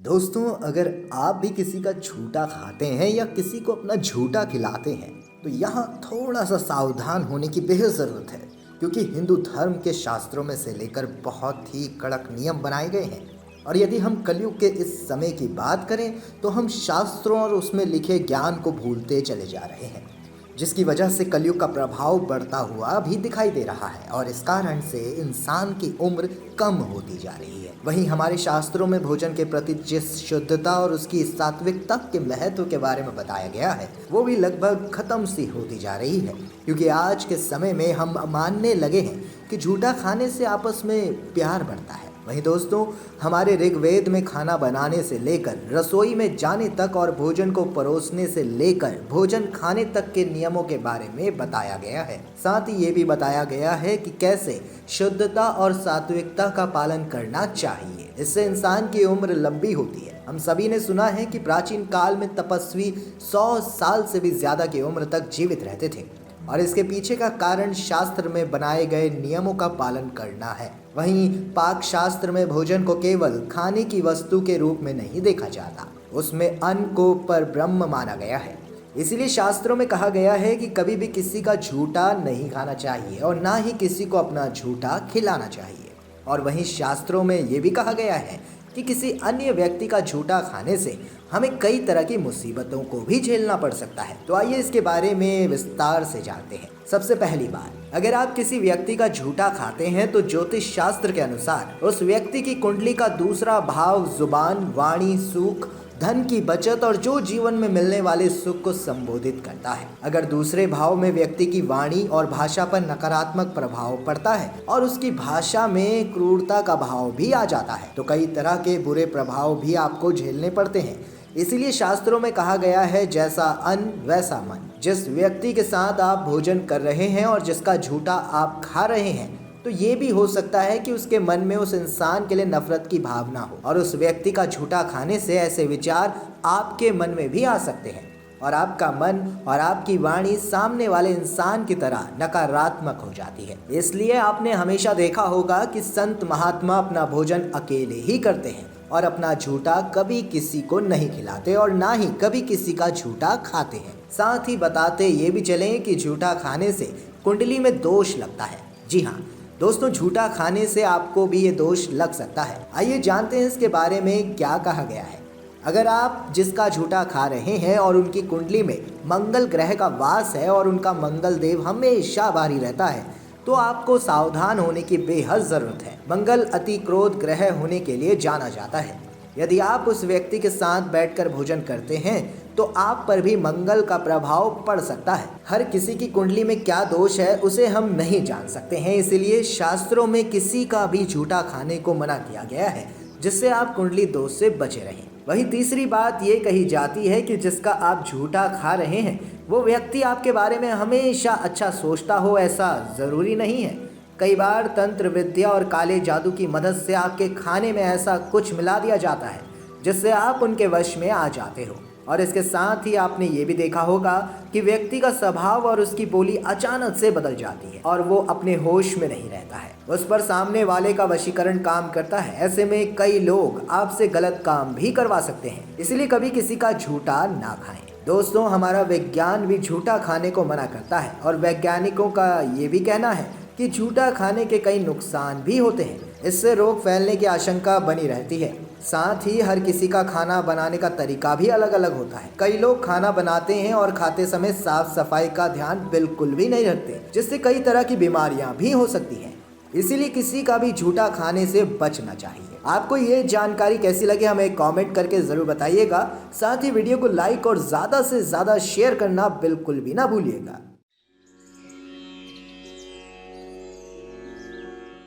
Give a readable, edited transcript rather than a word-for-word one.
दोस्तों, अगर आप भी किसी का झूठा खाते हैं या किसी को अपना झूठा खिलाते हैं तो यहाँ थोड़ा सा सावधान होने की बेहद ज़रूरत है। क्योंकि हिंदू धर्म के शास्त्रों में से लेकर बहुत ही कड़क नियम बनाए गए हैं। और यदि हम कलयुग के इस समय की बात करें तो हम शास्त्रों और उसमें लिखे ज्ञान को भूलते चले जा रहे हैं, जिसकी वजह से कलयुग का प्रभाव बढ़ता हुआ भी दिखाई दे रहा है और इस कारण से इंसान की उम्र कम होती जा रही है। वहीं हमारे शास्त्रों में भोजन के प्रति जिस शुद्धता और उसकी सात्विकता के महत्व के बारे में बताया गया है वो भी लगभग खत्म सी होती जा रही है। क्योंकि आज के समय में हम मानने लगे हैं कि झूठा खाने से आपस में प्यार बढ़ता है। वहीं दोस्तों, हमारे ऋग्वेद में खाना बनाने से लेकर रसोई में जाने तक और भोजन को परोसने से लेकर भोजन खाने तक के नियमों के बारे में बताया गया है। साथ ही ये भी बताया गया है कि कैसे शुद्धता और सात्विकता का पालन करना चाहिए। इससे इंसान की उम्र लंबी होती है। हम सभी ने सुना है कि प्राचीन काल में तपस्वी 100 साल से भी ज्यादा की उम्र तक जीवित रहते थे और इसके पीछे का कारण शास्त्र में बनाए गए नियमों का पालन करना है। वहीं पाक शास्त्र में भोजन को केवल खाने की वस्तु के रूप में नहीं देखा जाता, उसमें अन्न को परब्रह्म माना गया है। इसीलिए शास्त्रों में कहा गया है कि कभी भी किसी का झूठा नहीं खाना चाहिए और ना ही किसी को अपना झूठा खिलाना चाहिए। और वहीं शास्त्रों में ये भी कहा गया है कि किसी अन्य व्यक्ति का झूठा खाने से हमें कई तरह की मुसीबतों को भी झेलना पड़ सकता है। तो आइए इसके बारे में विस्तार से जानते हैं। सबसे पहली बात, अगर आप किसी व्यक्ति का झूठा खाते हैं तो ज्योतिष शास्त्र के अनुसार उस व्यक्ति की कुंडली का दूसरा भाव जुबान, वाणी, सुख, धन की बचत और जो जीवन में मिलने वाले सुख को संबोधित करता है। अगर दूसरे भाव में व्यक्ति की वाणी और भाषा पर नकारात्मक प्रभाव पड़ता है और उसकी भाषा में क्रूरता का भाव भी आ जाता है तो कई तरह के बुरे प्रभाव भी आपको झेलने पड़ते हैं। इसीलिए शास्त्रों में कहा गया है, जैसा अन्न वैसा मन। जिस व्यक्ति के साथ आप भोजन कर रहे हैं और जिसका झूठा आप खा रहे हैं तो ये भी हो सकता है कि उसके मन में उस इंसान के लिए नफरत की भावना हो और उस व्यक्ति का झूठा खाने से ऐसे विचार आपके मन में भी आ सकते हैं और आपका मन और आपकी वाणी सामने वाले इंसान की तरह नकारात्मक हो जाती है। इसलिए आपने हमेशा देखा होगा कि संत महात्मा अपना भोजन अकेले ही करते हैं और अपना झूठा कभी किसी को नहीं खिलाते और ना ही कभी किसी का झूठा खाते हैं। साथ ही बताते ये भी चलें कि झूठा खाने से कुंडली में दोष लगता है। जी हाँ दोस्तों, झूठा खाने से आपको भी ये दोष लग सकता है। आइए जानते हैं इसके बारे में क्या कहा गया है। अगर आप जिसका झूठा खा रहे हैं और उनकी कुंडली में मंगल ग्रह का वास है और उनका मंगल देव हमेशा भारी रहता है तो आपको सावधान होने की बेहद ज़रूरत है। मंगल अति क्रोध ग्रह होने के लिए जाना जाता है। यदि आप उस व्यक्ति के साथ बैठकर भोजन करते हैं तो आप पर भी मंगल का प्रभाव पड़ सकता है। हर किसी की कुंडली में क्या दोष है उसे हम नहीं जान सकते हैं, इसीलिए शास्त्रों में किसी का भी झूठा खाने को मना किया गया है जिससे आप कुंडली दोष से बचे रहें। वहीं तीसरी बात ये कही जाती है कि जिसका आप झूठा खा रहे हैं वो व्यक्ति आपके बारे में हमेशा अच्छा सोचता हो, ऐसा ज़रूरी नहीं है। कई बार तंत्र विद्या और काले जादू की मदद से आपके खाने में ऐसा कुछ मिला दिया जाता है जिससे आप उनके वश में आ जाते हो। और इसके साथ ही आपने ये भी देखा होगा कि व्यक्ति का स्वभाव और उसकी बोली अचानक से बदल जाती है और वो अपने होश में नहीं रहता है। उस पर सामने वाले का वशीकरण काम करता है। ऐसे में कई लोग आपसे गलत काम भी करवा सकते हैं। इसलिए कभी किसी का झूठा ना खाएं। दोस्तों, हमारा विज्ञान भी झूठा खाने को मना करता है और वैज्ञानिकों का ये भी कहना है कि झूठा खाने के कई नुकसान भी होते हैं। इससे रोग फैलने की आशंका बनी रहती है। साथ ही हर किसी का खाना बनाने का तरीका भी अलग अलग होता है। कई लोग खाना बनाते हैं और खाते समय साफ सफाई का ध्यान बिल्कुल भी नहीं रखते, जिससे कई तरह की बीमारियां भी हो सकती हैं। इसीलिए किसी का भी झूठा खाने से बचना चाहिए। आपको ये जानकारी कैसी लगी हमें कमेंट करके ज़रूर बताइएगा। साथ ही वीडियो को लाइक और ज़्यादा से ज़्यादा शेयर करना बिल्कुल भी ना भूलिएगा।